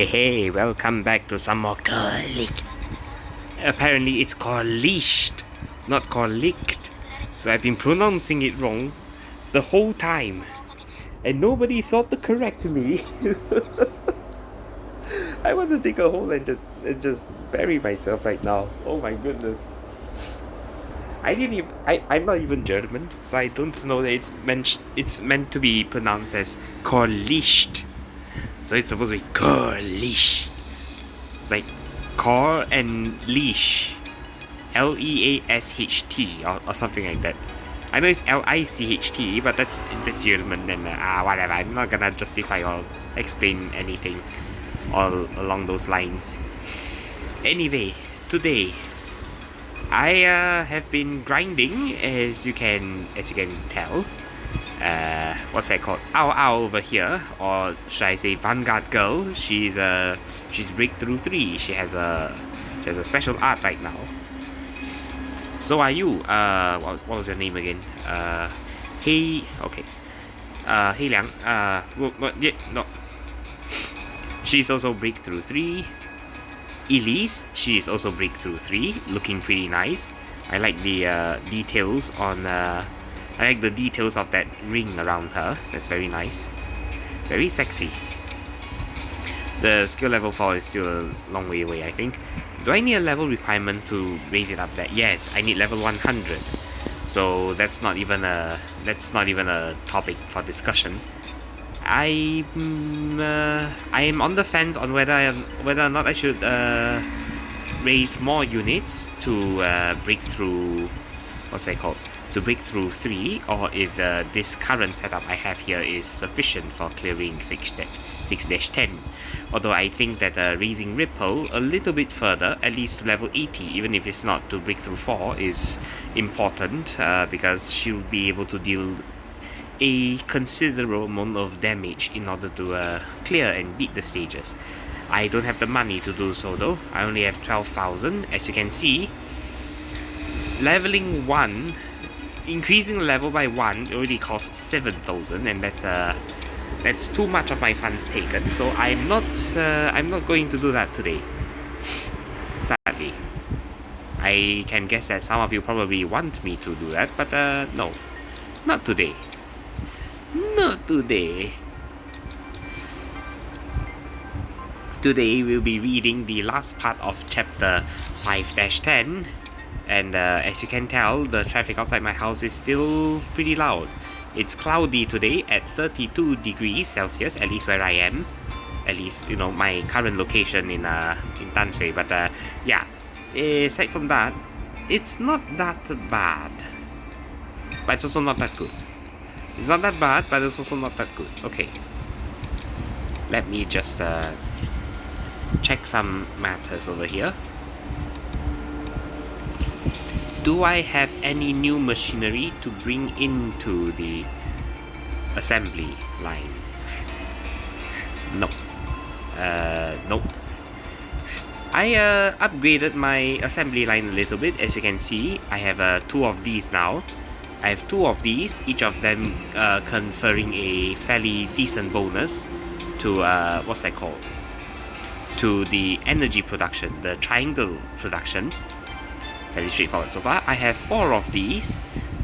Hey, welcome back to some more Licht. Apparently it's called Licht, not called Licht. So I've been pronouncing it wrong the whole time. And nobody thought to correct me. I want to dig a hole and just bury myself right now. Oh my goodness. I'm not even German, so I don't know that it's meant to be pronounced as Licht. So it's supposed to be Licht. It's like Kor and Leash. Leasht or something like that. I know it's Licht, but that's German and whatever. I'm not gonna justify or explain anything all along those lines. Anyway, today I have been grinding, as you can tell. What's that called? Ow over here, or should I say Vanguard Girl? She's breakthrough 3. She has a special art right now. So are you? What was your name again? Hey, okay. Hey Liang. No. She's also breakthrough 3. Elise, she's also breakthrough 3, looking pretty nice. I like the details on. I like the details of that ring around her. That's very nice, very sexy. The skill level 4 is still a long way away, I think. Do I need a level requirement to raise it up there? Yes, I need level 100. So that's not even a topic for discussion. I'm on the fence on whether or not I should raise more units to break through. What's that called? To break through 3, or if this current setup I have here is sufficient for clearing 6-10. Although I think that raising Ripple a little bit further, at least to level 80, even if it's not to break through 4, is important because she'll be able to deal a considerable amount of damage in order to clear and beat the stages. I don't have the money to do so though. I only have 12,000. As you can see, leveling 1, increasing the level by 1 already costs 7,000, and that's too much of my funds taken. So I'm not going to do that today. Sadly, I can guess that some of you probably want me to do that, but no, not today. Not today. Today we'll be reading the last part of chapter 5-10. And as you can tell, the traffic outside my house is still pretty loud. It's cloudy today at 32 degrees Celsius, at least where I am. At least, you know, my current location in Tanshui. But yeah, aside from that, it's not that bad. But it's also not that good. It's not that bad, but it's also not that good. Okay. Let me just check some matters over here. Do I have any new machinery to bring into the assembly line? No. Nope. I upgraded my assembly line a little bit. As you can see, I have 2 of these now. I have 2 of these, each of them conferring a fairly decent bonus to what's that called? To the energy production, the triangle production. Fairly straightforward so far. I have 4 of these.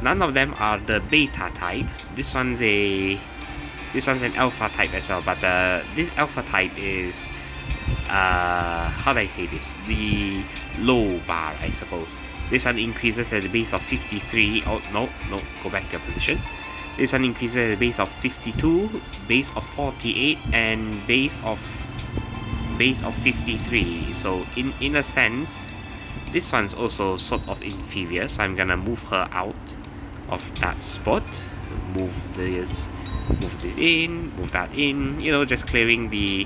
None of them are the beta type. This one's an alpha type as well. But this alpha type is how do I say this? The low bar, I suppose. This one increases at the base of 53. Oh no, go back to your position. This one increases at the base of 52, base of 48, and base of 53. So in a sense, this one's also sort of inferior, so I'm gonna move her out of that spot. Move this in, move that in, you know, just clearing the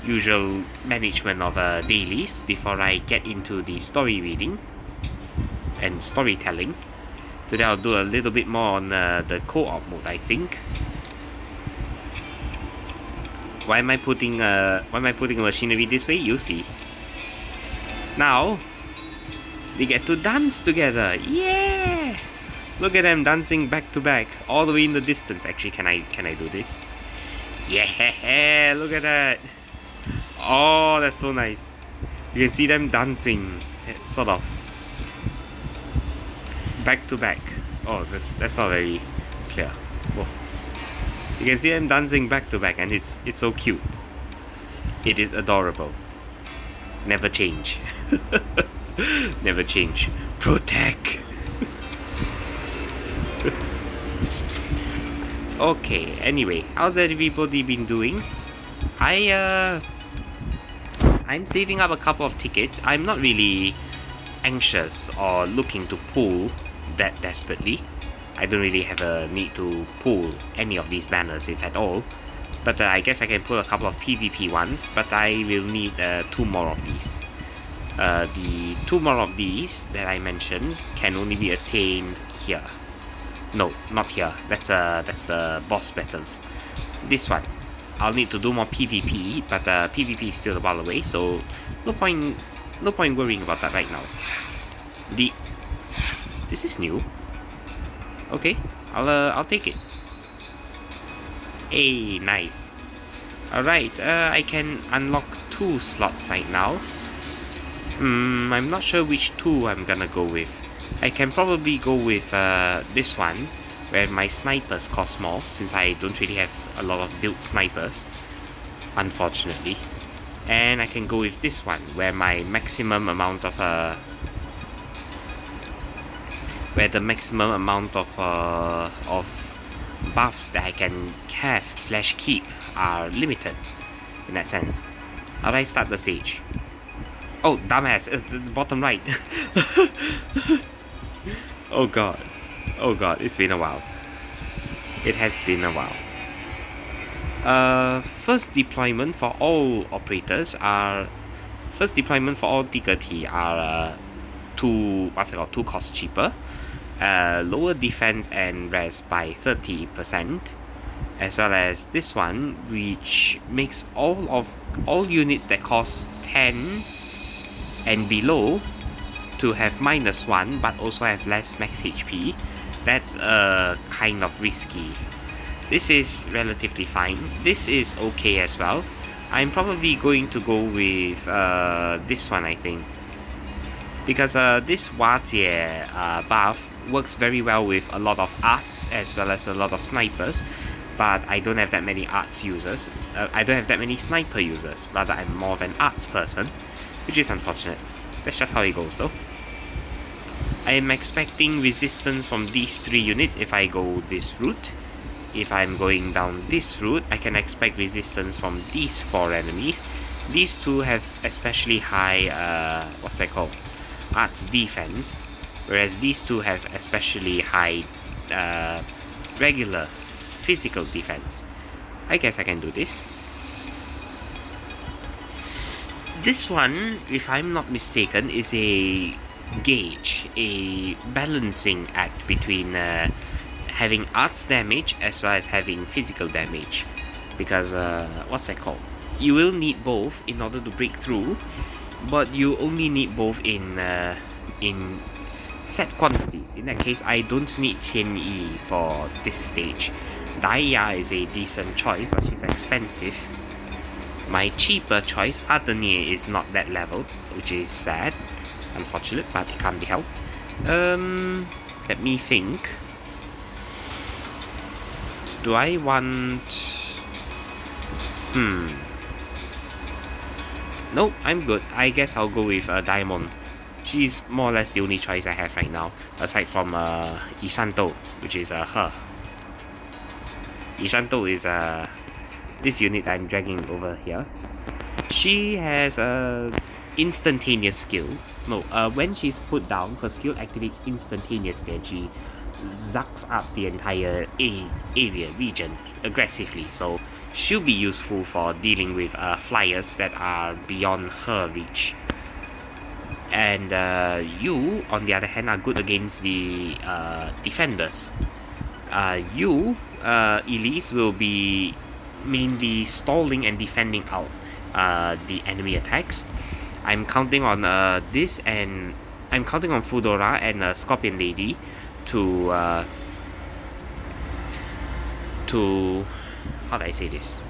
usual management of dailies before I get into the story reading and storytelling. Today I'll do a little bit more on the co-op mode, I think. Why am I putting machinery this way? You'll see. Now they get to dance together. Yeah! Look at them dancing back to back, all the way in the distance. Actually, can I do this? Yeah! Look at that! Oh, that's so nice. You can see them dancing, sort of. Back to back. Oh, that's not very clear. Whoa. You can see them dancing back to back, and it's so cute. It is adorable. Never change. Never change. Protect. Okay. Anyway, how's everybody been doing? I'm saving up a couple of tickets. I'm not really anxious or looking to pull that desperately. I don't really have a need to pull any of these banners, if at all. But I guess I can pull a couple of PvP ones, but I will need 2 more of these. The 2 more of these that I mentioned can only be attained here. No, not here. That's the boss battles. This one, I'll need to do more PvP, but PvP is still a while away, so no point worrying about that right now. This is new. Okay, I'll take it. Hey, nice. Alright, I can unlock 2 slots right now. I'm not sure which 2 I'm gonna go with. I can probably go with this one, where my snipers cost more, since I don't really have a lot of built snipers, unfortunately. And I can go with this one, where my maximum amount of buffs that I can have / keep are limited, in that sense. How do I start the stage? Oh, dumbass, it's the bottom right. Oh god, it's been a while. It has been a while. First deployment for all ticker T are 2 cost cheaper. Lower defense and res by 30%, as well as this one, which makes all units that cost 10 and below to have -1 but also have less max HP. That's kind of risky. This is relatively fine. This is okay as well. I'm probably going to go with this one, I think, because this Wajie buff works very well with a lot of arts as well as a lot of snipers, but I don't have that many arts users. I don't have that many sniper users. Rather, I'm more of an arts person, which is unfortunate. That's just how it goes though. I am expecting resistance from these 3 units if I go this route. If I'm going down this route, I can expect resistance from these 4 enemies. These 2 have especially high, arts defense, whereas these 2 have especially high regular physical defense. I guess I can do this. This one, if I'm not mistaken, is a gauge, a balancing act between having arts damage as well as having physical damage, because you will need both in order to break through, but you only need both in set quantities. In that case, I don't need Qian for this stage. Daya is a decent choice, but she's expensive. My cheaper choice, Adenie, is not that level, which is sad, unfortunate, but it can't be helped. Let me think. Do I want... Nope, I'm good. I guess I'll go with Diamond. She's more or less the only choice I have right now, aside from Isanto, which is her. Isanto is this unit I'm dragging over here. She has a instantaneous skill. No, when she's put down, her skill activates instantaneously and she zucks up the entire region aggressively. So she'll be useful for dealing with flyers that are beyond her reach. And you, on the other hand, are good against the defenders. Elise will be mainly stalling and defending out the enemy attacks. I'm counting on this, and I'm counting on Fudora and Scorpion Lady to how do I say this?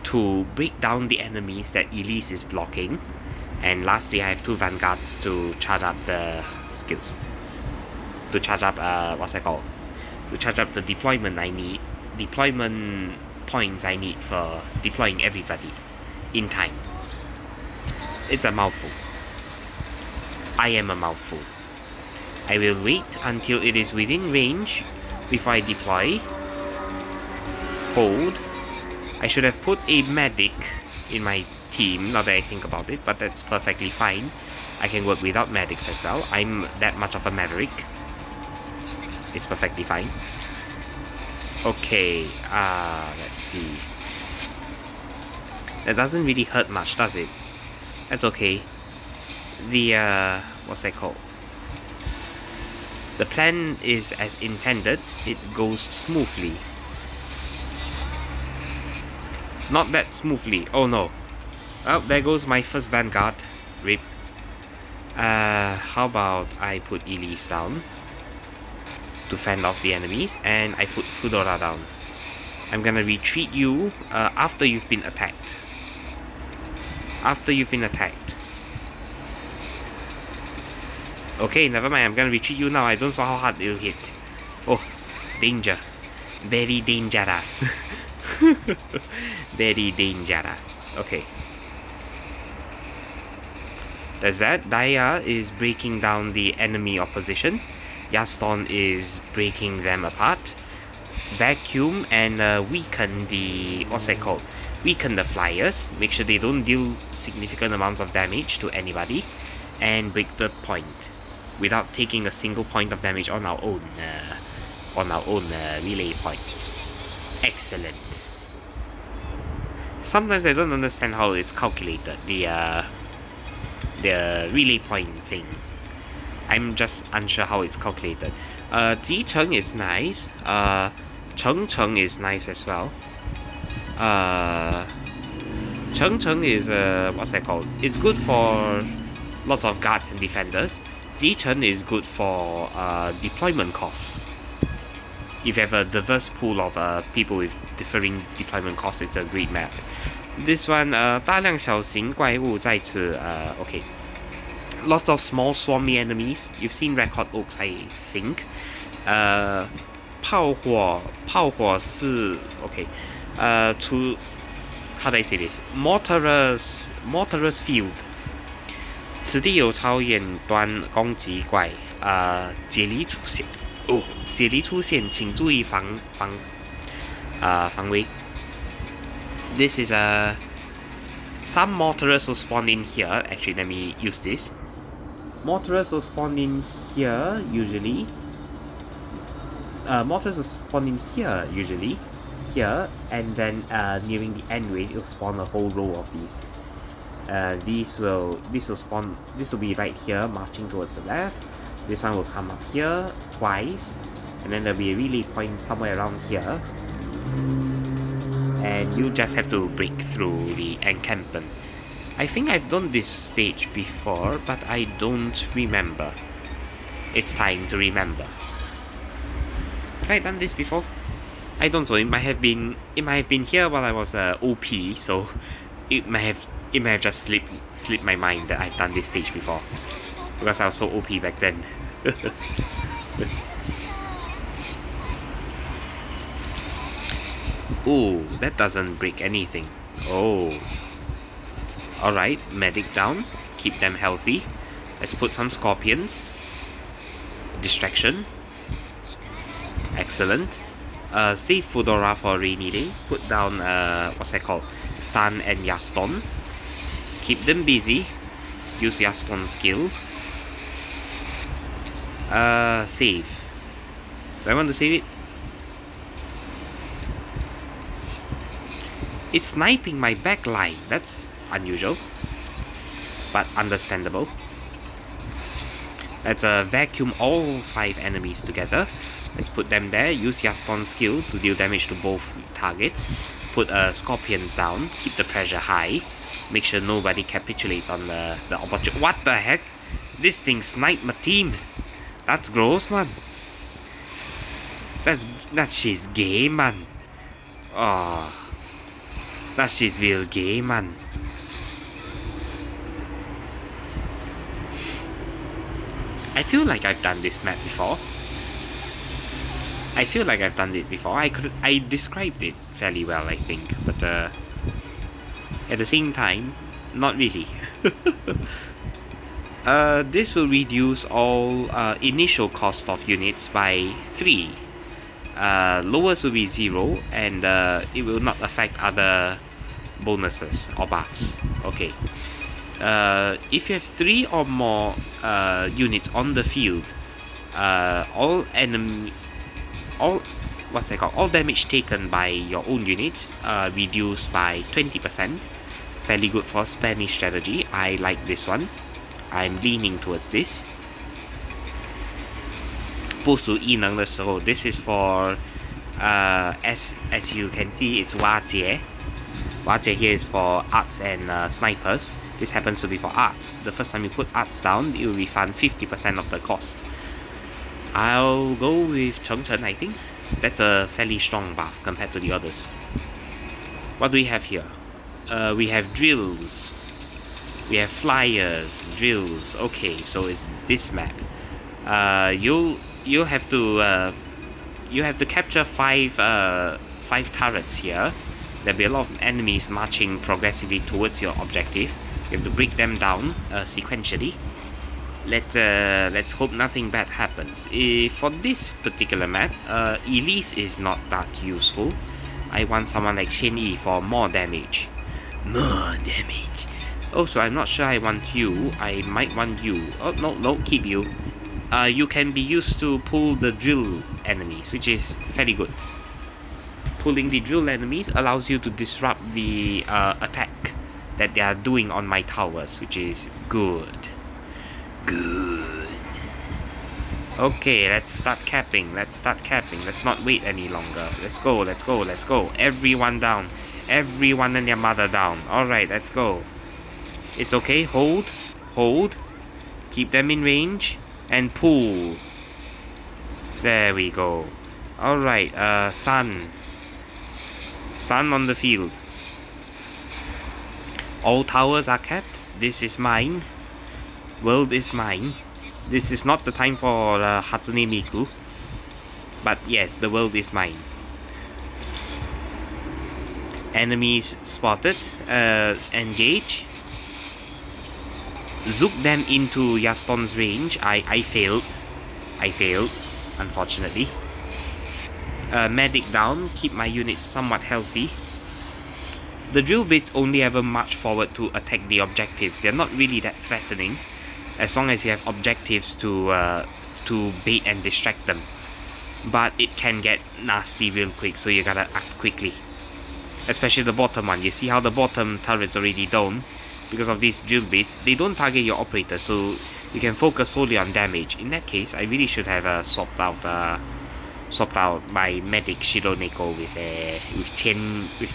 to break down the enemies that Elise is blocking. And lastly, I have 2 vanguards to charge up the skills. To charge up, what's that called? To charge up the deployment points I need for deploying everybody in time. It's a mouthful. I am a mouthful. I will wait until it is within range before I deploy. Hold. I should have put a medic in my team, now that I think about it, but that's perfectly fine. I can work without medics as well. I'm that much of a maverick. It's perfectly fine. Okay, let's see. That doesn't really hurt much, does it? That's okay. The, what's that called? The plan is as intended. It goes smoothly. Not that smoothly. Oh no. Oh, there goes my first vanguard. RIP. How about I put Elise down to fend off the enemies, and I put Fudora down. I'm gonna retreat you after you've been attacked. After you've been attacked. Okay, never mind. I'm gonna retreat you now. I don't know how hard it'll hit. Oh, danger. Very dangerous. Very dangerous. Okay. There's that. Daya is breaking down the enemy opposition. Yaston is breaking them apart. Vacuum and weaken the... what's that called? Weaken the flyers. Make sure they don't deal significant amounts of damage to anybody. And break the point. Without taking a single point of damage on our own relay point. Excellent. Sometimes I don't understand how it's calculated, the relay point thing. I'm just unsure how it's calculated. Zicheng is nice. Cheng is nice as well. Cheng is what's that called? It's good for lots of guards and defenders. Zicheng is good for deployment costs. If you have a diverse pool of people with differing deployment costs, it's a great map. This one, 大量小型怪物在此, okay. Lots of small swarmy enemies. You've seen Record Oaks, I think. 炮火是 okay. How do I say this? Mortarous field. 此地有超远端攻击怪。解离出现。解离出现，请注意防卫。This is some mortars will spawn in here. Actually, let me use this. Mortars will spawn in here usually. Mortars will spawn in here usually. Here, and then nearing the end range, it'll spawn a whole row of these. This will spawn. This will be right here, marching towards the left. This one will come up here twice, and then there'll be a relay point somewhere around here. And you just have to break through the encampment. I think I've done this stage before, but I don't remember. It's time to remember. Have I done this before? I don't know. It might have been here while I was OP, so it might have just slipped my mind that I've done this stage before, because I was so OP back then. Ooh, that doesn't break anything. Oh. Alright, medic down. Keep them healthy. Let's put some scorpions. Distraction. Excellent. Save Fudora for a rainy day. Put down, what's that called? San and Yaston. Keep them busy. Use Yaston's skill. Save. Do I want to save it? It's sniping my backline. That's unusual, but understandable. Let's vacuum all 5 enemies together. Let's put them there. Use Yaston's skill to deal damage to both targets. Put scorpions down. Keep the pressure high. Make sure nobody capitulates on the opportunity. What the heck? This thing sniped my team. That's gross, man. That shit's gay, man. Oh. That's just real gay, man. I feel like I've done this map before. I described it fairly well, I think, but at the same time, not really. This will reduce all initial cost of units by 3. Lowest will be 0, and it will not affect other bonuses or buffs. Okay. If you have 3 or more units on the field, all damage taken by your own units reduced by 20%. Fairly good for spammy strategy. I like this one. I'm leaning towards this. 部署异能的时候 this is for as you can see, it's 瓦解. Waje here is for arts and snipers. This happens to be for arts. The first time you put arts down, it will refund 50% of the cost. I'll go with Chengchen, I think. That's a fairly strong buff compared to the others. What do we have here? We have drills. We have flyers, drills. Okay, so it's this map. You have to capture five turrets here. There'll be a lot of enemies marching progressively towards your objective. You have to break them down sequentially. Let's hope nothing bad happens. For this particular map, Elise is not that useful. I want someone like Xin Yi for more damage. More damage. Also, I'm not sure I want you. I might want you. Oh, no, keep you. You can be used to pull the drill enemies, which is fairly good. Pulling the drill enemies allows you to disrupt the attack that they are doing on my towers, which is good. Good. Okay, let's start capping. Let's not wait any longer. Let's go. Everyone down. Everyone and their mother down. Alright, let's go. It's okay. Hold. Keep them in range. And pull. There we go. Alright, Sun on the field. All towers are capped. This is mine. World is mine. This is not the time for Hatsune Miku. But yes, the world is mine. Enemies spotted. Engage. Zook them into Yaston's range. I failed, unfortunately. Medic down, keep my units somewhat healthy. The drill bits only ever march forward to attack the objectives. They're not really that threatening, as long as you have objectives to bait and distract them. But it can get nasty real quick, so you gotta act quickly. Especially the bottom one. You see how the bottom turret's already down? Because of these drill bits, they don't target your operator, so you can focus solely on damage. In that case, I really should have swapped out my medic Shironeko with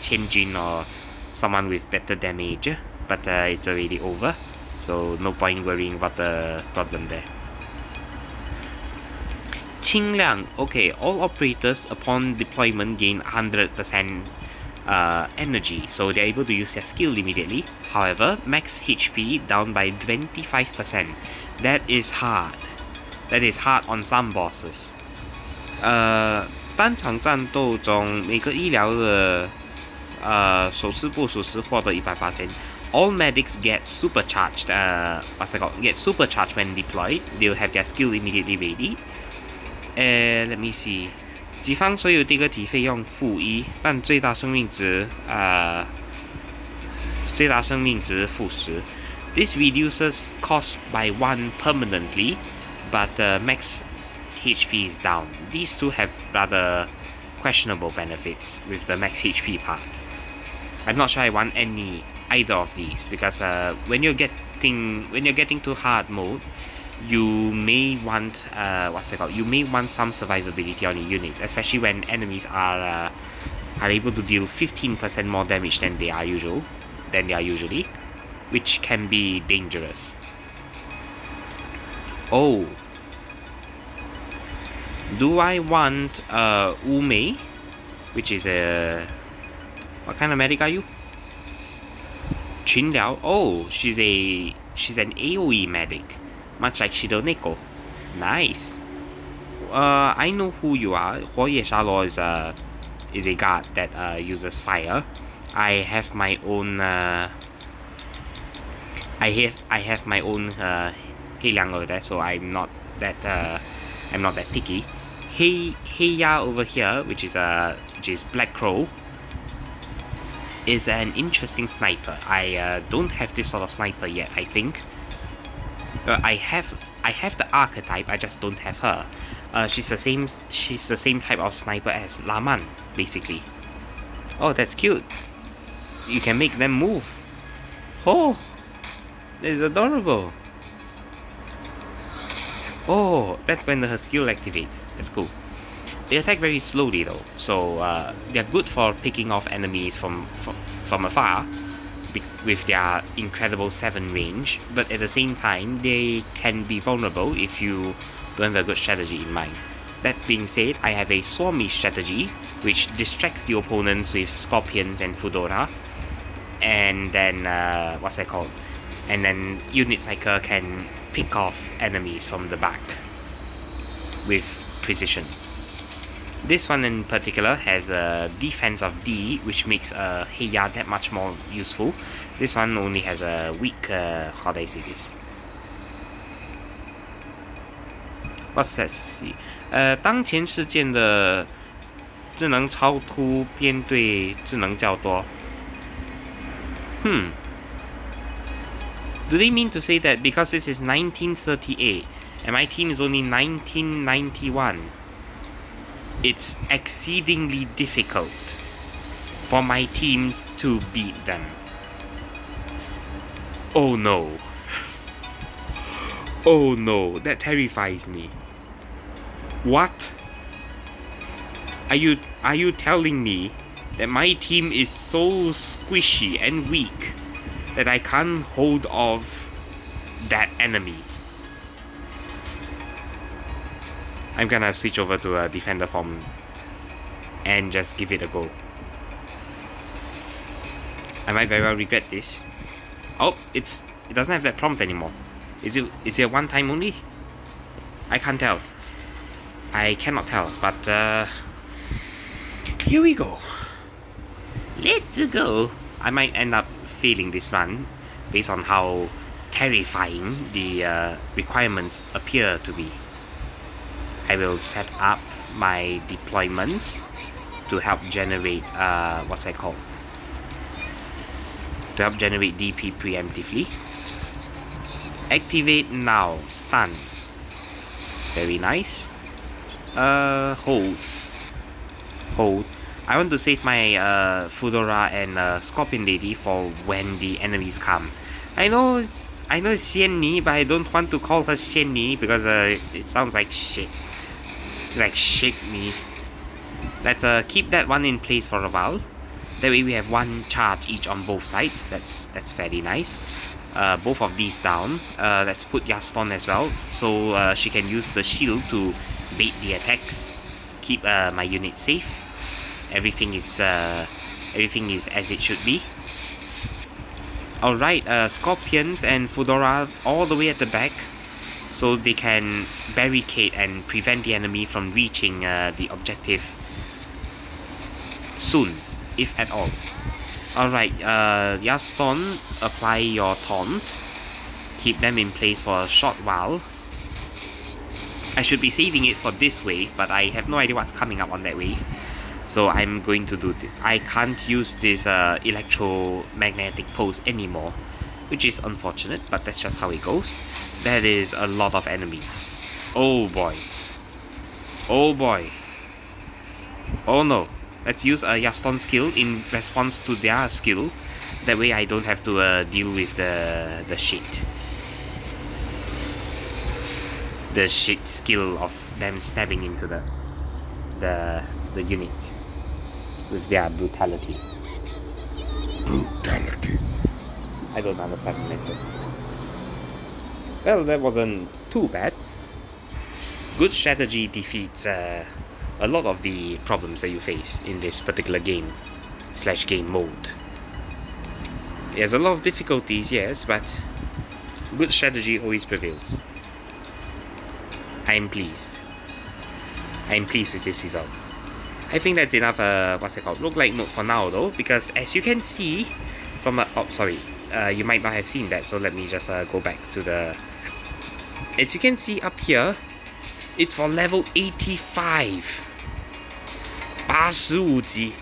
Tianjin or someone with better damage. But it's already over, so no point worrying about the problem there. Qingliang. Okay, all operators upon deployment gain 100% energy, so they're able to use their skill immediately. However, max HP down by 25%. That is hard. That is hard on some bosses. 单场战斗中每个医疗的手持部署时获得100%. All medics get supercharged. Get supercharged when deployed. They'll have their skill immediately ready. Let me see. 己方所有这个体费用-1，但最大生命值-10. This reduces cost by 1 permanently, but max HP is down. These two have rather questionable benefits with the max HP part. I'm not sure I want either of these, because when you're getting to hard mode, you may want You may want some survivability on your units, especially when enemies are able to deal 15% more damage than they are usually, which can be dangerous. Oh, do I want Umei, which is a what kind of medic are you? Chin Liao. Oh, she's an AoE medic, much like Shido Neko. Nice. I know who you are. Huoye Shalo is a guard that uses fire. I have my own. I have my own Heiliang over there, so I'm not that picky. Heya over here, which is Black Crow, is an interesting sniper. I don't have this sort of sniper yet. I think I have the archetype. I just don't have her. She's the same type of sniper as Laman, basically. Oh, that's cute. You can make them move. Oh, that's adorable. Oh, that's when her skill activates. That's cool. They attack very slowly though, so they're good for picking off enemies from afar with their incredible 7 range, but at the same time they can be vulnerable if you don't have a good strategy in mind. That being said, I have a swarmy strategy which distracts the opponents with Scorpions and Fudora, and then what's that called? And then units like her can pick off enemies from the back with precision. This one in particular has a defense of D, which makes Heya that much more useful. This one only has a weak, how do I say this? What's that? 当前事件的智能超突编队智能较多。Do they mean to say that because this is 1938 and my team is only 1991, it's exceedingly difficult for my team to beat them? Oh no. Oh no, that terrifies me. What? Are you telling me that my team is so squishy and weak that I can't hold off that enemy? I'm gonna switch over to a defender form and just give it a go. I might very well regret this. Oh, it doesn't have that prompt anymore. Is it a one time only? I can't tell. I cannot tell, but here we go. Let's go. I might end up failing this run based on how terrifying the requirements appear to be. I will set up my deployments to help generate what's that called? To help generate DP preemptively. Activate now. Stun. Very nice. Hold. I want to save my Fudora and Scorpion Lady for when the enemies come. I know it's Xianni, but I don't want to call her Xianni because it sounds like shit. Like shit me. Let's keep that one in place for a while. That way we have one charge each on both sides. That's fairly nice. Both of these down. Let's put Yaston as well, so she can use the shield to bait the attacks. Keep my unit safe. Everything is as it should be. Alright, Scorpions and Fudora all the way at the back, so they can barricade and prevent the enemy from reaching the objective soon, if at all. Alright, Yaston, apply your taunt. Keep them in place for a short while. I should be saving it for this wave, but I have no idea what's coming up on that wave. So I'm going to do this. I can't use this electromagnetic pulse anymore, which is unfortunate, but that's just how it goes. That is a lot of enemies. Oh boy. Oh boy. Oh no. Let's use a Yaston skill in response to their skill. That way I don't have to deal with the shit. The shit skill of them stabbing into the unit with their brutality. Brutality. I don't understand myself. Well, that wasn't too bad. Good strategy defeats a lot of the problems that you face in this particular game / game mode. There's a lot of difficulties, yes, but good strategy always prevails. I'm pleased. I'm pleased with this result. I think that's enough, roguelike mode for now though, because as you can see from you might not have seen that, so let me just go back to the... As you can see up here, it's for level 85. 85级.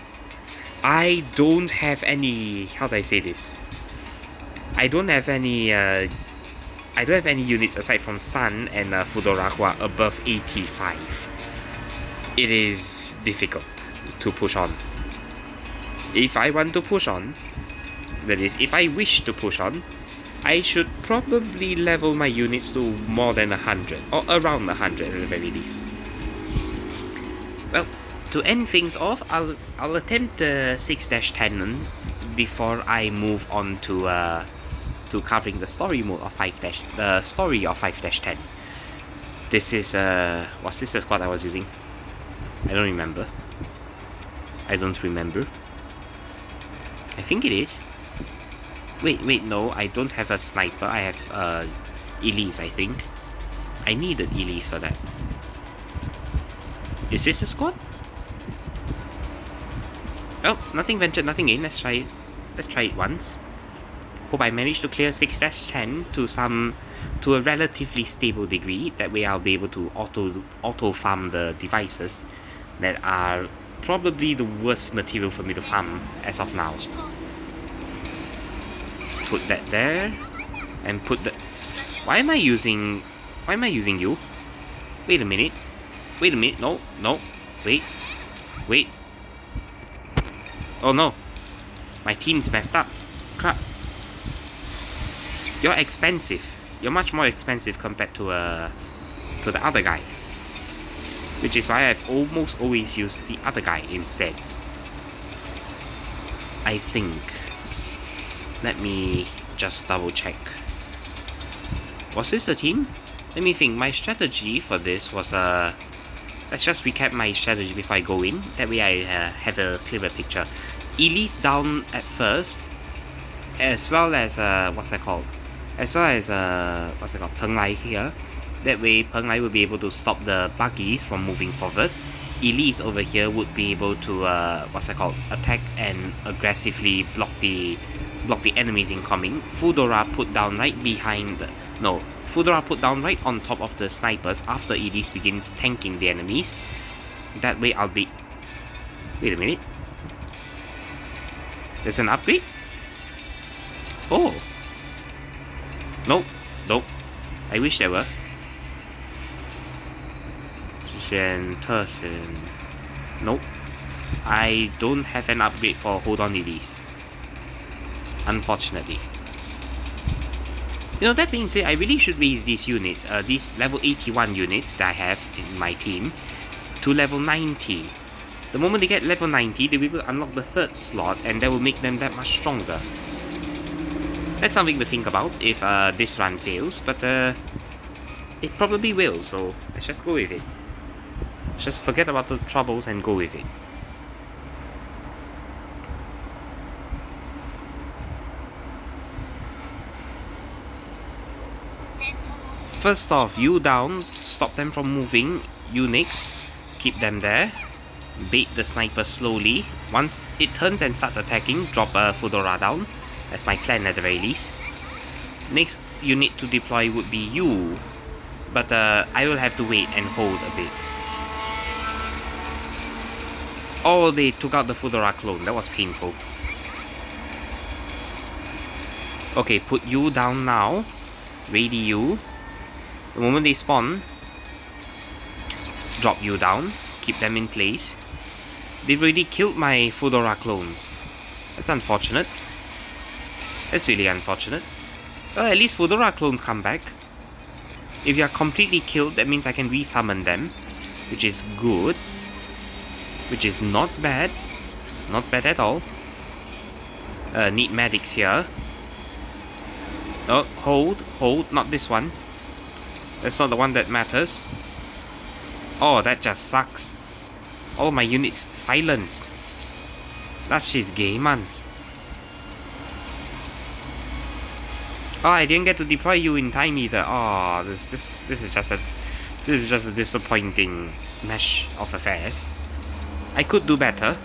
I don't have any... How do I say this? I don't have any units aside from Sun and Fudora who are above 85. It is difficult to push on. If I want to push on, that is, if I wish to push on, I should probably level my units to more than 100, or around 100 at the very least. Well, to end things off, I'll attempt the 6-10 before I move on to covering the story mode of 5-10. This is was this the squad I was using? I don't remember. I think it is. Wait, no, I don't have a sniper. I have Elise, I think. I needed Elise for that. Is this the squad? Oh, nothing ventured, nothing gained. Let's try it once. Hope I managed to clear 6-10 to a relatively stable degree. That way I'll be able to auto farm the devices that are probably the worst material for me to farm as of now. Let's put that there and put the... Why am I using you? Wait a minute. No. Wait. Oh no. My team's messed up. Crap. You're expensive. You're much more expensive compared to the other guy. Which is why I've almost always used the other guy instead. I think. Let me just double check. Was this the team? Let me think. My strategy for this was let's just recap my strategy before I go in. That way I have a clearer picture. Elise down at first, as well as Peng Lai here. That way Peng Lai will be able to stop the buggies from moving forward. Elise over here would be able to attack and aggressively block the enemies incoming. Fudora put down right on top of the snipers after Elise begins tanking the enemies. That way I'll be... Wait a minute. There's an upgrade? Oh. Nope. I wish there were. Nope. I don't have an upgrade for Hold On Elise. Unfortunately. You know, that being said, I really should raise these units, these level 81 units that I have in my team, to level 90. The moment they get level 90, they will be able to unlock the third slot, and that will make them that much stronger. That's something to think about if this run fails, but it probably will, so let's just go with it. Let's just forget about the troubles and go with it. First off, you down, stop them from moving. You next, keep them there. Bait the sniper slowly. Once it turns and starts attacking, drop Fudora down. That's my plan at the very least. Next unit to deploy would be you. But I will have to wait and hold a bit. Oh, they took out the Fudora clone. That was painful. Okay, put you down now. Ready you. The moment they spawn, drop you down. Keep them in place. They've already killed my Fudora clones. That's unfortunate. That's really unfortunate. Well, at least Fudora clones come back. If they are completely killed, that means I can resummon them, which is good. Which is not bad. Not bad at all. Need medics here. Oh, hold, not this one. That's not the one that matters. Oh, that just sucks. All my units silenced. That's just gay, man. Oh, I didn't get to deploy you in time either. Oh, this is just a disappointing mesh of affairs. I could do better.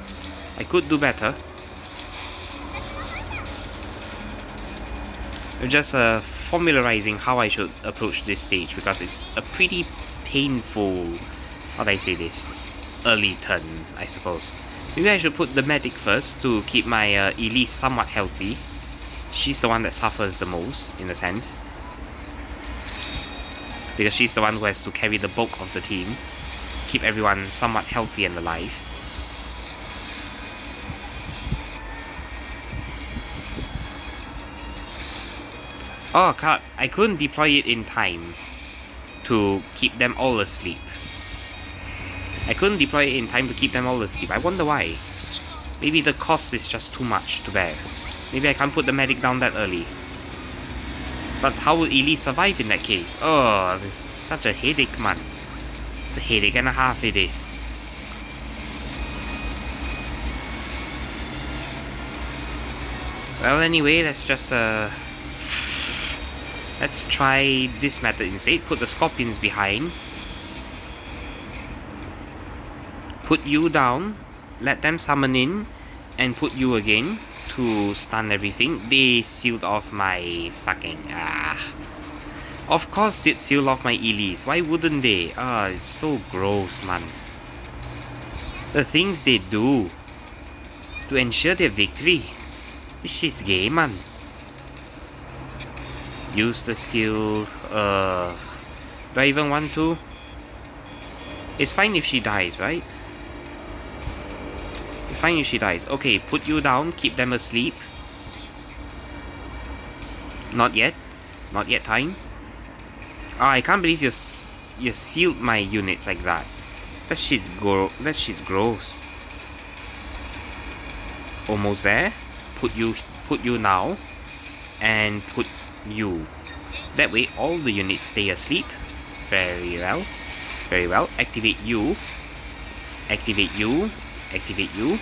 I could do better. I'm just familiarizing how I should approach this stage, because it's a pretty painful, how do I say this, early turn, I suppose. Maybe I should put the medic first to keep my Elise somewhat healthy. She's the one that suffers the most, in a sense, because she's the one who has to carry the bulk of the team, keep everyone somewhat healthy and alive. Oh crap, I couldn't deploy it in time to keep them all asleep. I wonder why. Maybe the cost is just too much to bear. Maybe I can't put the medic down that early. But how will Elise survive in that case? Oh, this is such a headache, man. It's a headache and a half it is. Well, anyway, let's just let's try this method instead. Put the scorpions behind. Put you down. Let them summon in. And put you again to stun everything. They sealed off my fucking... Of course they'd seal off my Elise. Why wouldn't they? It's so gross, man. The things they do to ensure their victory. This shit's gay, man. Use the skill. Do I even want to? It's fine if she dies, right? It's fine if she dies. Okay, put you down. Keep them asleep. Not yet. Not yet time. I can't believe you sealed my units like that. That shit's gross. Almost there. Put you now. And put you. That way all the units stay asleep. Very well. Very well. Activate you. Activate you. Activate you.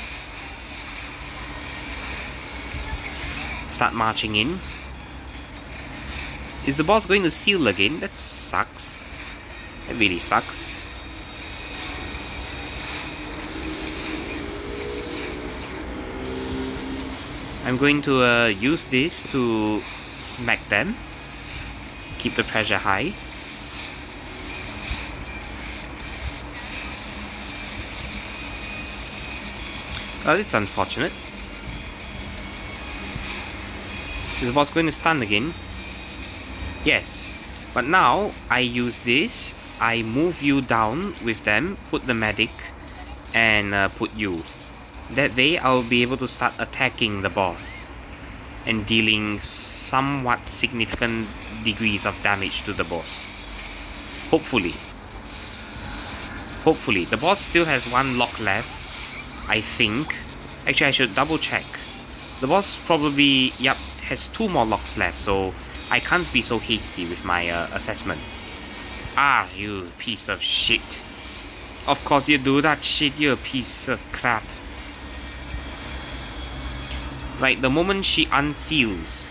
Start marching in. Is the boss going to seal again? That sucks. That really sucks. I'm going to use this to smack them. Keep the pressure high. Well, it's unfortunate. Is the boss going to stun again? Yes. But now, I use this. I move you down with them. Put the medic. And put you. That way, I'll be able to start attacking the boss. And dealing somewhat significant degrees of damage to the boss. Hopefully. Hopefully. The boss still has one lock left. I think. Actually, I should double check. The boss probably, yep, has 2 more locks left, so I can't be so hasty with my assessment. You piece of shit. Of course you do that shit, you piece of crap. Right, the moment she unseals,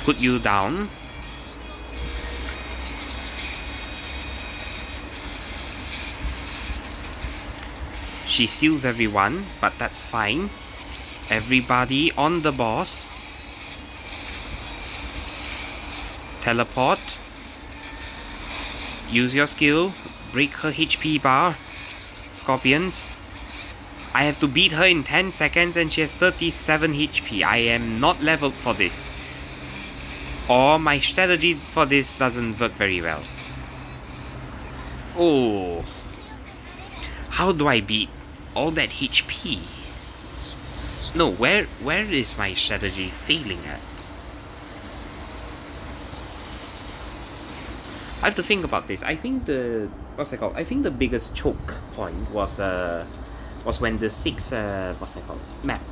put you down. She seals everyone, but that's fine. Everybody on the boss. Teleport. Use your skill. Break her HP bar. Scorpions. I have to beat her in 10 seconds and she has 37 HP. I am not leveled for this. Or my strategy for this doesn't work very well. Oh. How do I beat all that HP? No, where is my strategy failing at? I have to think about this. I think the I think the biggest choke point was when the 6 map.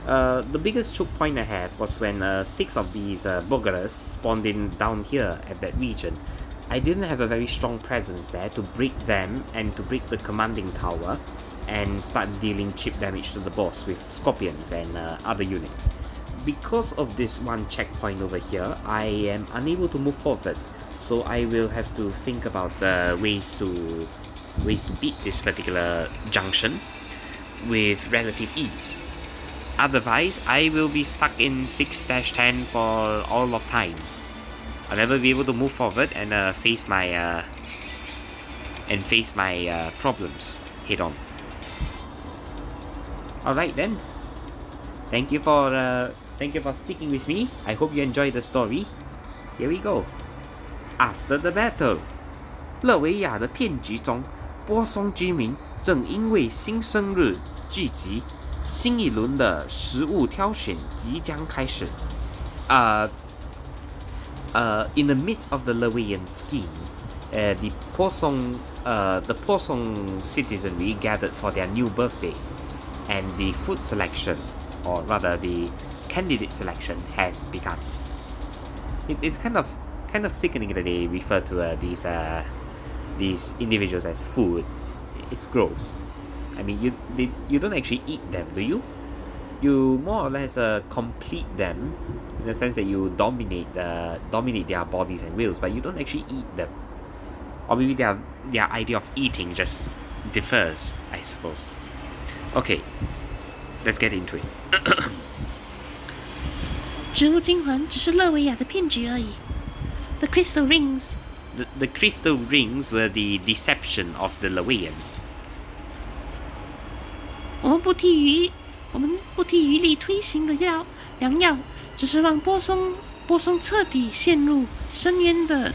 The biggest choke point I have was when 6 of these boogers spawned in down here at that region. I didn't have a very strong presence there to break them and to break the commanding tower and start dealing chip damage to the boss with scorpions and other units. because of this one checkpoint over here, I am unable to move forward. So I will have to think about ways to beat this particular junction with relative ease. Otherwise, I will be stuck in 6-10 for all of time. I'll never be able to move forward and face my problems head on. Alright then. Thank you for sticking with me. I hope you enjoyed the story. Here we go. After the battle， 勒维亚的骗局中，波松居民正因为新生日聚集，新一轮的食物挑选即将开始。In the midst of the Leweian scheme, the Posong citizenry gathered for their new birthday, and the food selection, or rather the candidate selection, has begun. It's kind of sickening that they refer to these individuals as food. It's gross. I mean, you don't actually eat them, do you? You more or less complete them in the sense that you dominate their bodies and wills, but you don't actually eat them. Or maybe their idea of eating just differs, I suppose. Okay, let's get into it. 植物金环只是勒维亚的骗局而已。The crystal rings. The crystal rings were the deception of the Leweians. 我们不替于力推行的良药，只是让波松彻底陷入深渊的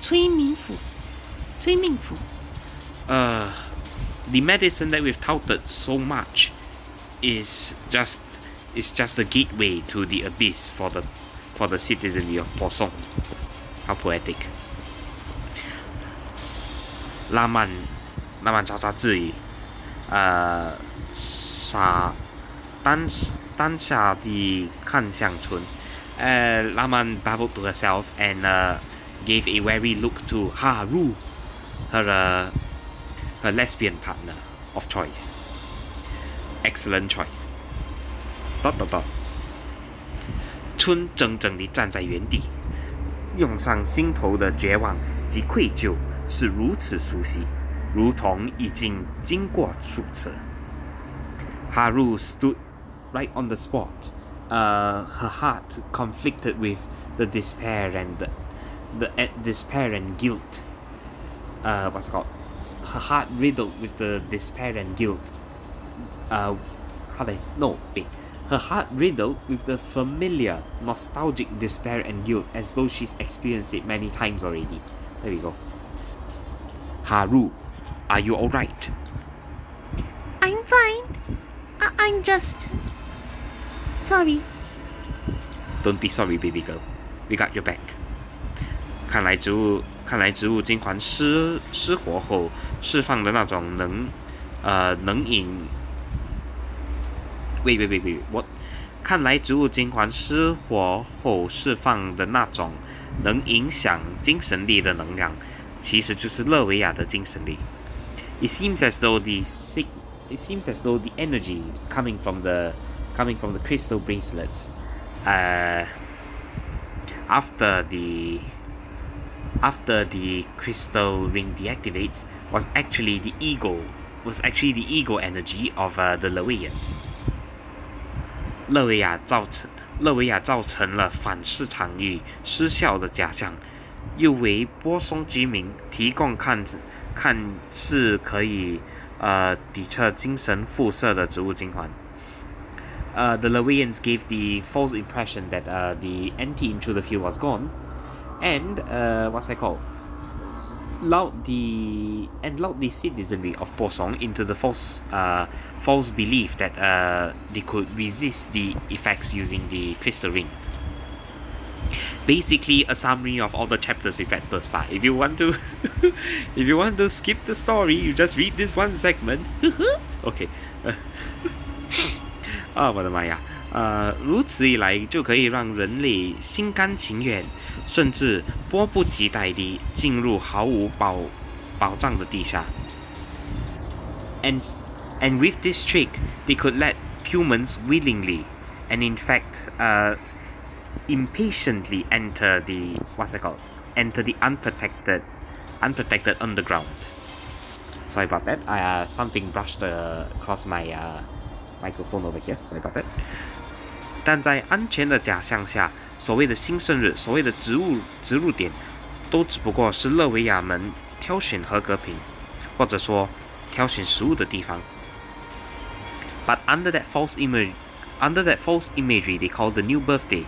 催命符。The medicine that we've touted so much is just the gateway to the abyss for the citizenry of Bosong. How poetic. 拉曼查查自语，当下的看向村。拉曼 babbled to herself and gave a wary look to Haru, her lesbian partner of choice. Excellent choice. ... 春怔怔地站在原地，涌上心头的绝望及愧疚是如此熟悉，如同已经经过数次。Haru stood right on the spot, her heart conflicted with the despair and despair and guilt. What's it called? Her heart riddled with the despair and guilt. Her heart riddled with the familiar, nostalgic despair and guilt as though she's experienced it many times already. There we go. Haru, are you alright? I'm fine. I'm just sorry. Don't be sorry, baby girl. We got your back. 看来植物金环失活后释放的那种能引。Wait, what? 看来植物金环失活后释放的那种能影响精神力的能量，其实就是勒维亚的精神力。It seems as though the energy coming from the crystal bracelets, after the crystal ring deactivates, was actually the ego energy of the Leweians. 勒维亚造成了反市场域失效的假象，又为波松居民提供看似可以抵彻精神辐射的植物金环。The Leweians gave the false impression that the anti-intruder field was gone, and what's that called? Lulled the citizenry of Posong into the false belief that they could resist the effects using the crystal ring. Basically, a summary of all the chapters we've read thus far. If you want to skip the story, you just read this one segment. Okay. 我的妈呀！如此一来，就可以让人类心甘情愿，甚至迫不及待地进入毫无保障的地下。And with this trick, they could let humans willingly and in fact impatiently enter the unprotected underground. Sorry about that. Something brushed across my microphone over here. Sorry about that. 但在安全的假象下，所谓的新生日，所谓的植入点，都只不过是勒维亚们挑选合格品，或者说挑选食物的地方。But under that false imagery they call the new birthday,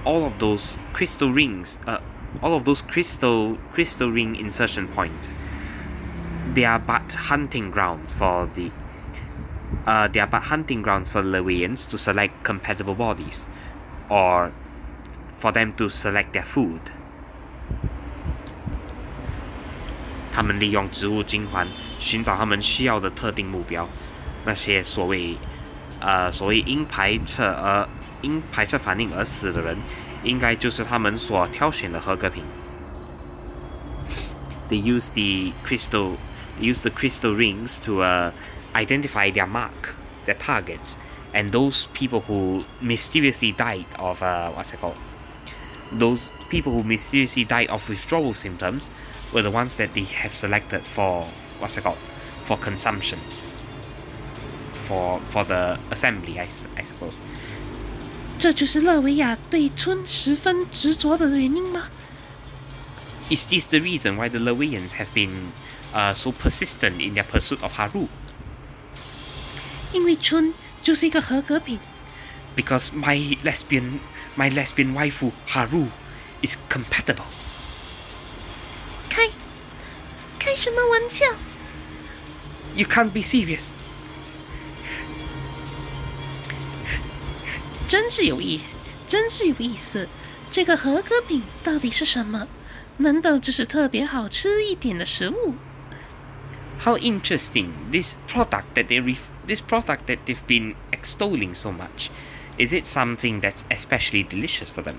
all of those crystal rings, crystal ring insertion points, they are but hunting grounds for the Leweians to select compatible bodies, or for them to select their food. 他们利用植物精环寻找他们需要的特定目标，那些所谓因排斥反应而死的人，应该就是他们所挑选的合格品。They use the crystal rings to identify their mark, their targets, and those people who mysteriously died of those people who mysteriously died of withdrawal symptoms were the ones that they have selected for for consumption, for the assembly, I suppose. 这就是勒维亚对春十分执着的原因吗？ Is this the reason why the Leweians have been so persistent in their pursuit of Haru? 因为春就是一个合格品。 Because my lesbian waifu Haru is compatible. 开什么玩笑？ You can't be serious. 真是有意思。这个合格品到底是什么？难道只是特别好吃一点的食物？ How interesting! This product that they've been extolling so much. Is it something that's especially delicious for them?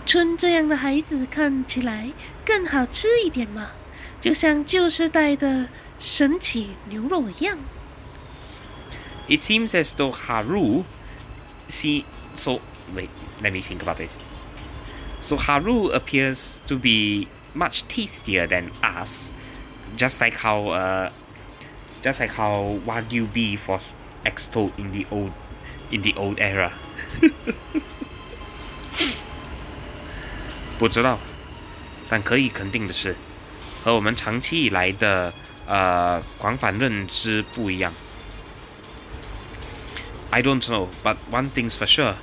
春这样的孩子看起来更好吃一点嘛，就像旧时代的神奇牛肉一样。 It seems as though Haru wait, let me think about this. So Haru appears to be much tastier than us, just like how Wagyu beef was extolled in the old era. 不知道，但可以肯定的是，和我们长期以来的广泛认知不一样。I don't know, but one thing's for sure.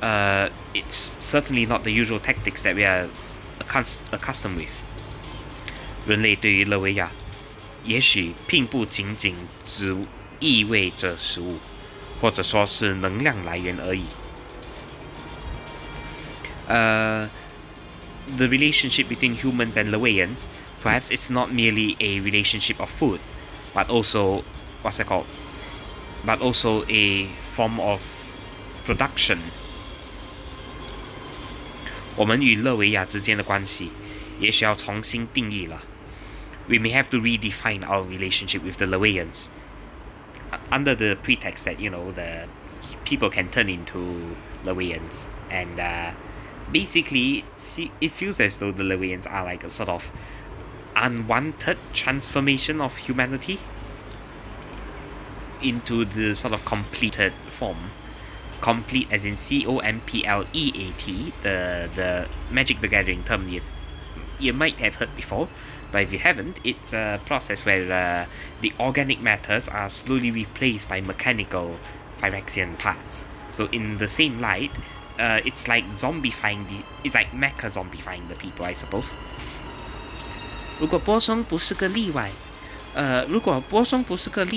It's certainly not the usual tactics that we are accustomed with. 人类对于勒维亚，也许并不仅仅只意味着食物，或者说是能量来源而已。The relationship between humans and Leweians, perhaps it's not merely a relationship of food, but also a form of production. 我们与勒维亚之间的关系，也许要重新定义了。We may have to redefine our relationship with the Leweians, under the pretext that the people can turn into Leweians, and basically, it feels as though the Leweians are like a sort of unwanted transformation of humanity into the sort of completed form. Complete as in COMPLEAT, the Magic the Gathering term you might have heard before, but if you haven't, it's a process where the organic matters are slowly replaced by mechanical Phyrexian parts. So in the same light, it's like mecha zombifying the people, I suppose. 如果波松不是个例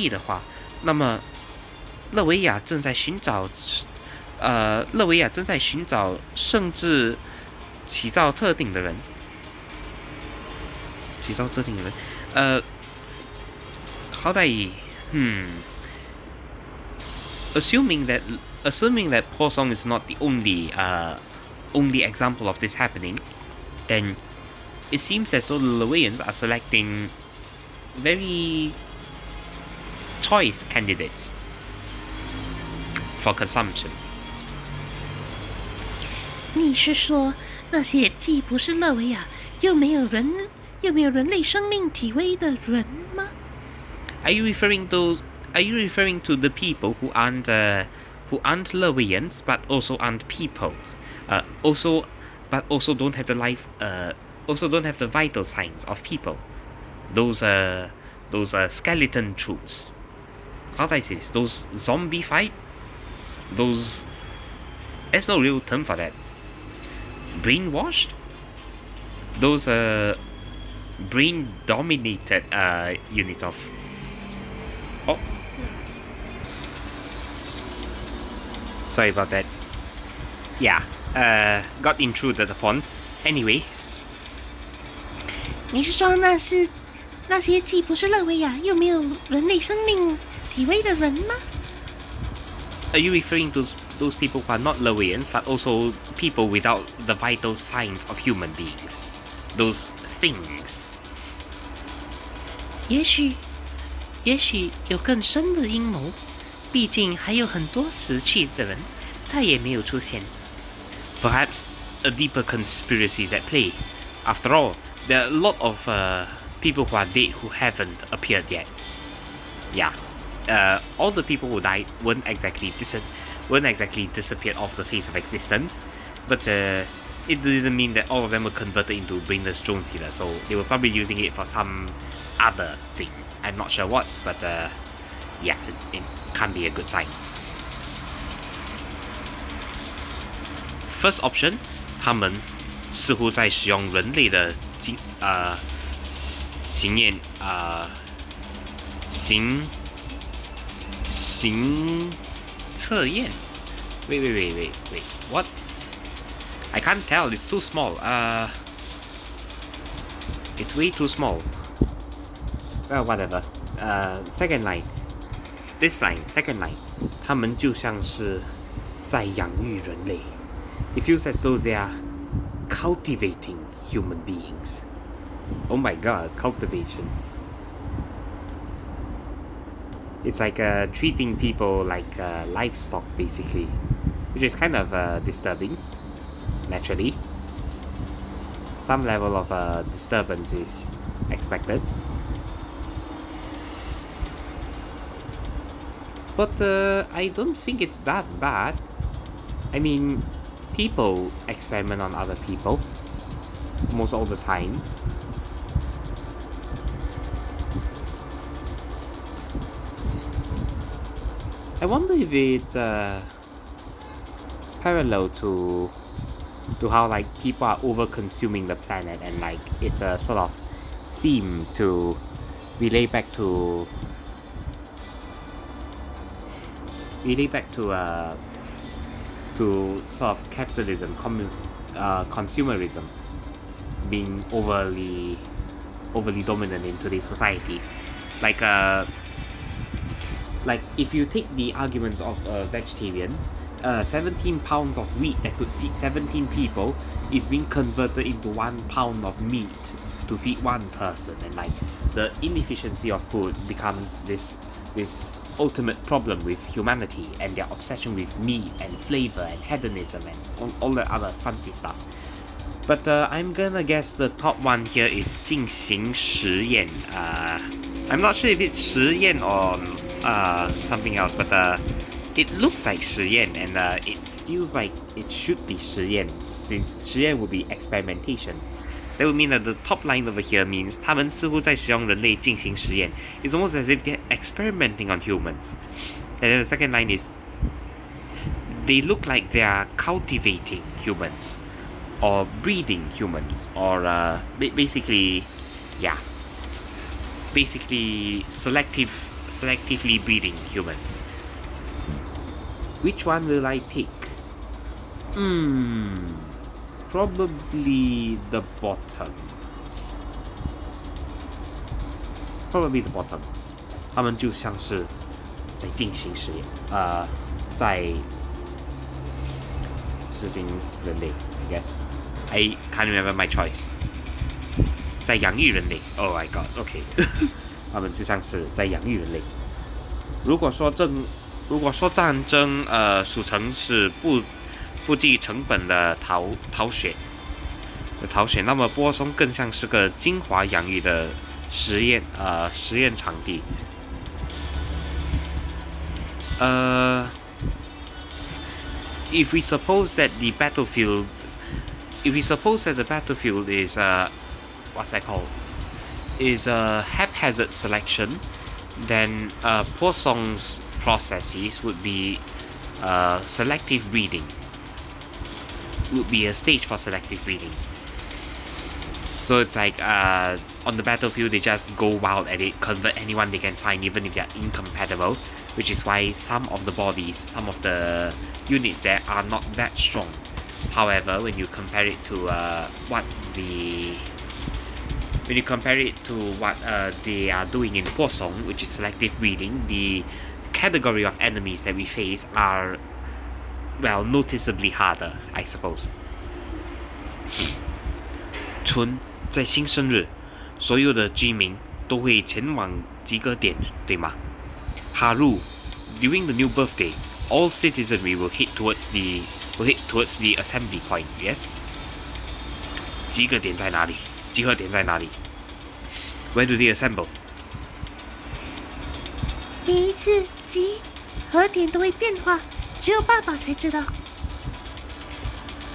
的话，那么勒维亚正在寻找甚至起造特定的人。Assuming that Posong is not the only example of this happening, then it seems as though the Leweians are selecting very choice candidates for consumption. 你是说那些既不是勒维亚，又没有人类生命体位的人吗？ Are you referring to the people who aren't Leweians but also aren't people? But also don't have the vital signs of people. Those skeleton troops. How do I say this? Those zombie fight? There's no real term for that. Brainwashed? Those brain dominated units of. Oh. Sorry about that. Yeah, got intruded upon. Anyway. 你是说那些既不是勒维亚，又没有人类生命体位的人吗？ Are you referring to those people who are not Leweians, but also people without the vital signs of human beings? Those things. 也许有更深的阴谋，毕竟还有很多死去的人再也没有出现。 Perhaps a deeper conspiracy is at play. After all, there are a lot of people who are dead who haven't appeared yet. Yeah. All the people who died weren't exactly disappeared off the face of existence, but it didn't mean that all of them were converted into brainless drone stealers, so they were probably using it for some other thing. I'm not sure what, but yeah, it can't be a good sign. First option, 他们似乎在使用人类的测验 Wait, what? I can't tell, it's too small. It's way too small. Well, whatever. Second line. This line, second line. 他们就像是在养育人类. It feels as though they are cultivating human beings. Oh my god, cultivation. It's like treating people like livestock, basically, which is kind of disturbing, naturally. Some level of disturbance is expected. But I don't think it's that bad. I mean, people experiment on other people most all the time. I wonder if it's parallel to how like people are over consuming the planet, and like it's a sort of theme to relay back to sort of capitalism, consumerism being overly dominant in today's society. Like if you take the arguments of vegetarians, 17 pounds of wheat that could feed 17 people is being converted into 1 pound of meat to feed one person, and like the inefficiency of food becomes this ultimate problem with humanity and their obsession with meat and flavor and hedonism and all the other fancy stuff. But I'm gonna guess the top one here is 进行实验. I'm not sure if it's 实验 or something else, but it looks like 实验, and it feels like it should be 实验, since 实验would be experimentation. That would mean that the top line over here means 他们似乎在使用人类进行实验. It's almost as if they're experimenting on humans. And then the second line is they look like they are cultivating humans or breeding humans, or basically selectively breeding humans. Which one will I pick? Probably the bottom. Probably the bottom. 他们就像是在进行实验，在实行人类 I guess. I can't remember my choice. 在养育人类 Oh my god, okay. 他们就像是在养育人类。如果说如果说战争，属成是不计成本的逃选，那么波松更像是个精华洋溢的实验场地。If we suppose that the battlefield is what's that called? Is a haphazard selection, then Posong's processes would be selective breeding. Would be a stage for selective breeding. So it's like on the battlefield they just go wild at it, convert anyone they can find, even if they're incompatible. Which is why some of the bodies, some of the units there are not that strong. However, when you compare it to what they are doing in Posong, which is selective breeding, the category of enemies that we face are, well, noticeably harder, I suppose. 春在新生日，所有的居民都会前往集合点，对吗？ Haru, during the new birthday, all citizenry will head towards the assembly point. Yes. 集合点在哪里？ Where do they assemble? 每一次集合点都会变化，只有爸爸才知道。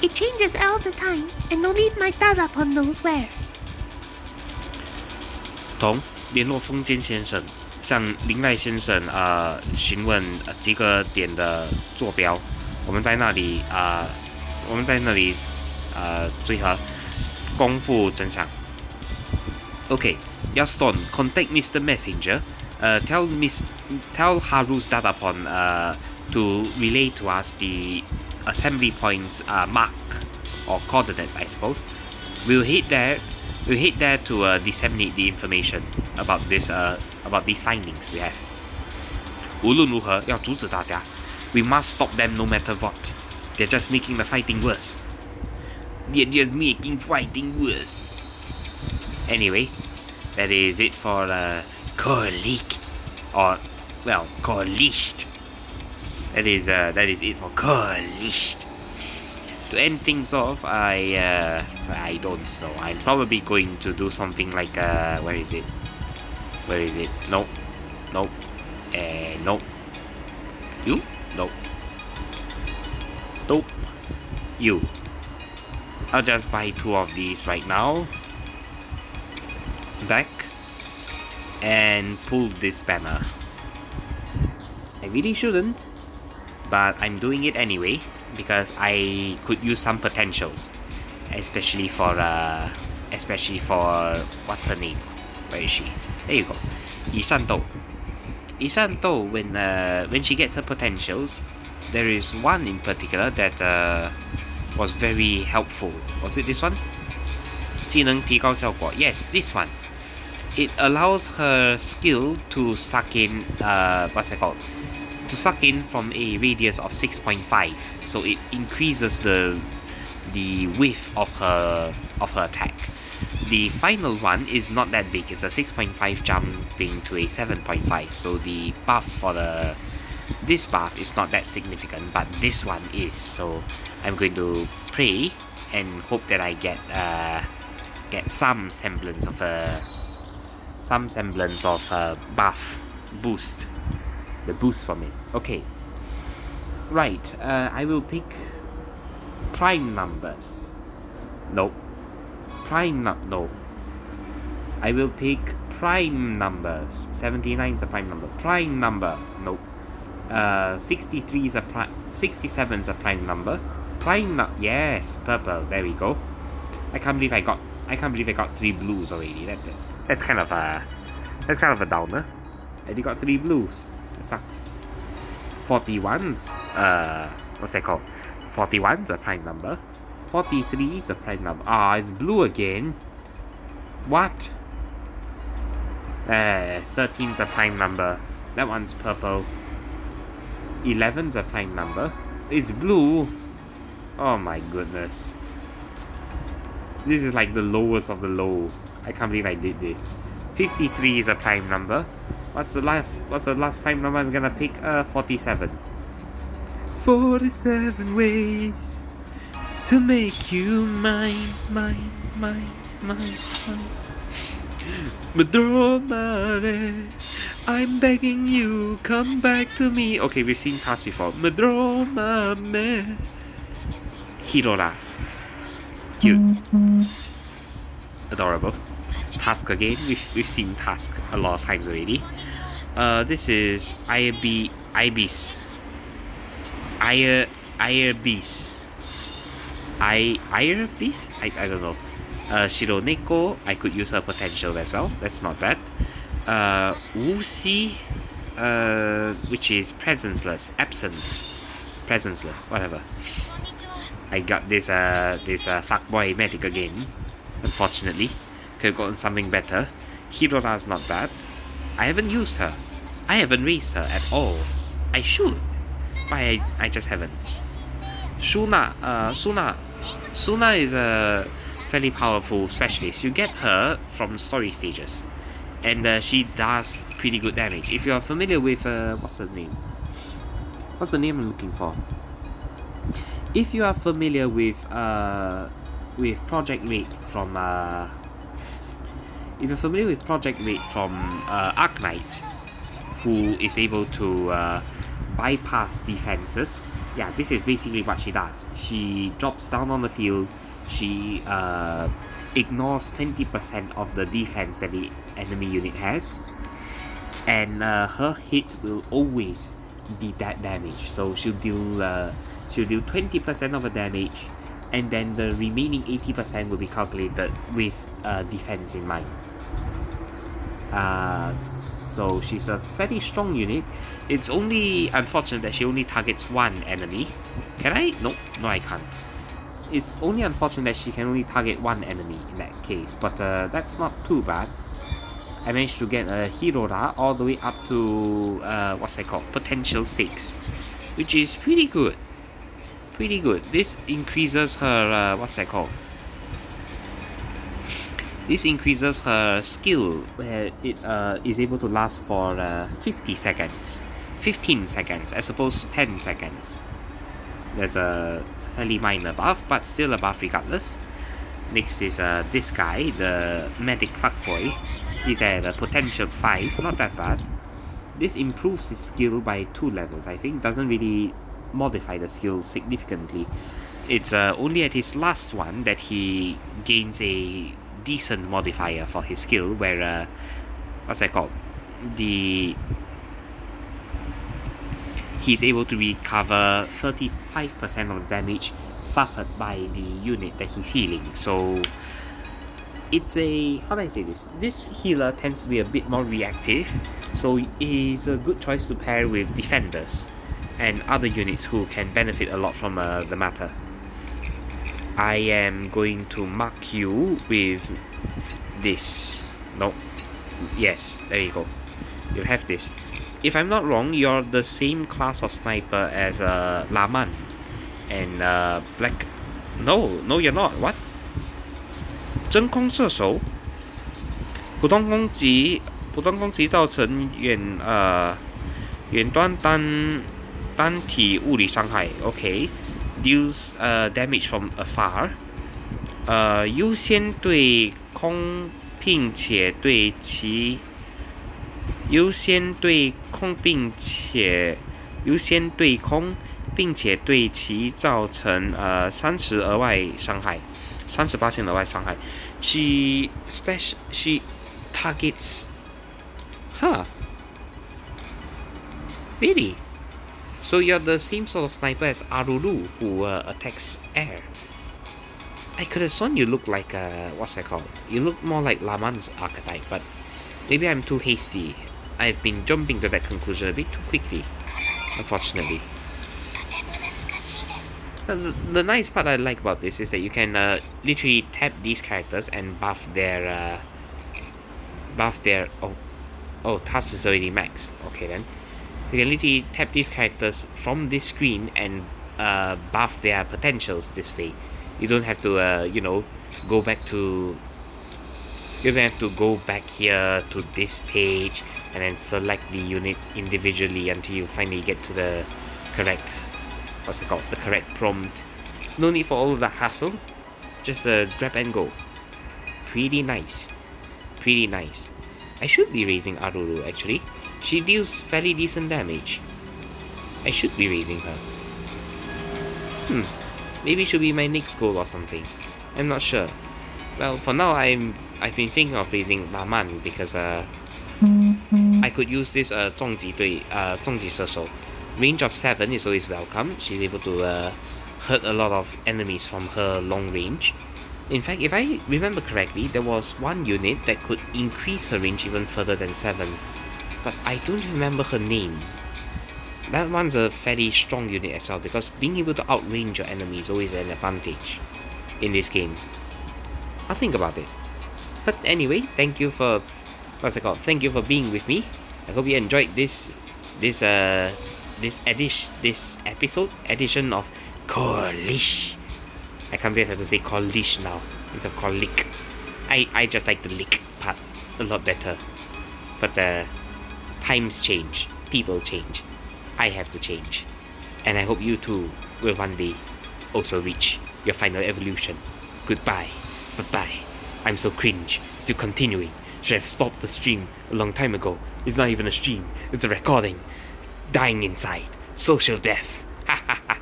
It changes all the time, and only my dadapon knows where. 同联络丰间先生。 向林赖先生询问集合点的坐标，我们在那里集合，公布真相。Okay, Yaston, contact Mr. Messenger. Tell Haru's Dadapon to relay to us the assembly points mark or coordinates, I suppose. We'll head there to disseminate the information about these findings we have. 无论如何要阻止大家 We must stop them no matter what. They're just making the fighting worse. Anyway, that is it for Licht. Or, well, Licht. That is it for Licht. To end things off, I don't know. I'm probably going to do something like where is it? Nope. Nope. You? Nope. Nope. You. I'll just buy 2 of these right now. Back. And pull this banner. I really shouldn't, but I'm doing it anyway because I could use some potentials, especially for what's her name? Where is she? There you go. Ishanto, when she gets her potentials, there is one in particular that was very helpful. Was it this one? 技能提高效果. Yes, this one. It allows her skill to suck in what's that called? To suck in from a radius of 6.5. So it increases the width of her attack. The final one is not that big. It's a 6.5 jumping to a 7.5. So the buff for this buff is not that significant, but this one is. So I'm going to pray and hope that I get some semblance of a buff boost. The boost from it. Okay. Right. I will pick prime numbers. Nope. No. I will pick prime numbers. 79 is a prime number. Prime number. Nope. 63 is a prime. 67 is a prime number. Yes, purple. There we go. I can't believe I got 3 blues already. That's kind of a downer. I already got 3 blues. It sucks. 41's what's that called? 41's a prime number. 43 is a prime number. It's blue again. What? 13's a prime number. That one's purple. 11's a prime number. It's blue. Oh my goodness. This is like the lowest of the low. I can't believe I did this. 53 is a prime number. What's the last prime number I'm gonna pick? 47. 47 ways to make you mine. Madromare, I'm begging you, come back to me. Okay, we've seen task before. Madromare. Hirora. Cute. Adorable. Task again. We've seen Task a lot of times already. This is Ibis. Irbis. I don't know. Shironeko, I could use her potential as well. That's not bad. Wuxi, which is presenceless, absence, presenceless, whatever. I got this fuckboy medic again. Unfortunately, could have gotten something better. Hirora's not bad. I haven't used her. I haven't raised her at all. I should, but I just haven't. Suna is a fairly powerful specialist. You get her from story stages, and she does pretty good damage. If you are familiar with what's her name? What's the name I'm looking for? If you are familiar with Project Raid from Arknights, who is able to bypass defenses. Yeah, this is basically what she does. She drops down on the field. She ignores 20% of the defense that the enemy unit has, and her hit will always be that damage. So she'll deal 20% of the damage, and then the remaining 80% will be calculated with defense in mind. So she's a fairly strong unit. It's only unfortunate that she only targets one enemy. Can I? No, I can't. It's only unfortunate that she can only target one enemy in that case, but that's not too bad. I managed to get a Hirora all the way up to what's that called? Potential 6, which is pretty good. Pretty good. This increases her what's that called? This increases her skill, where it is able to last for 15 seconds, as opposed to 10 seconds. That's a fairly minor buff, but still a buff regardless. Next is this guy, the medic fuckboy. He's at a potential 5, not that bad. This improves his skill by 2 levels, I think. Doesn't really modify the skill significantly. It's only at his last one that he gains a decent modifier for his skill, where what's that called? He's able to recover 35% of the damage suffered by the unit that he's healing. So it's a, how do I say this? This healer tends to be a bit more reactive, so it is a good choice to pair with defenders and other units who can benefit a lot from the matter. I am going to mark you with this. No. Yes, there you go. You'll have this. If I'm not wrong, you're the same class of sniper as Laman and Black. No, you're not. What? 真空射手，普通攻击造成远端单体物理伤害。Okay, deals damage from afar. 优先对空，并且对其造成30%额外伤害。She targets. Huh. Really? So you're the same sort of sniper as Aruru, who attacks air. I could have sworn you look like what's that called? You look more like Laman's archetype, but maybe I'm too hasty. I've been jumping to that conclusion a bit too quickly, unfortunately. The nice part I like about this is that you can literally tap these characters and buff their task is already maxed. Okay then, you can literally tap these characters from this screen and buff their potentials this way. You don't have to go back to You don't have to go back here to this page and then select the units individually until you finally get to the correct, the correct prompt. No need for all of the hassle, just grab and go. Pretty nice. Pretty nice. I should be raising Aruru actually. She deals fairly decent damage. I should be raising her. Maybe it should be my next goal or something. I'm not sure. Well, for now I've been thinking of raising Maman because I could use this 重击射手. Range of 7 is always welcome. She's able to hurt a lot of enemies from her long range. In fact, if I remember correctly, there was one unit that could increase her range even further than 7. But I don't remember her name. That one's a fairly strong unit as well, because being able to outrange your enemy is always an advantage in this game. I'll think about it. But anyway, thank you for thank you for being with me. I hope you enjoyed this episode edition of Licht. I can't believe I have to say Licht now instead of Licht. I just like the Licht part a lot better. But times change, people change. I have to change. And I hope you too will one day also reach your final evolution. Goodbye. Bye-bye. I'm so cringe. Still continuing. Should have stopped the stream a long time ago. It's not even a stream. It's a recording. Dying inside. Social death. Ha ha ha.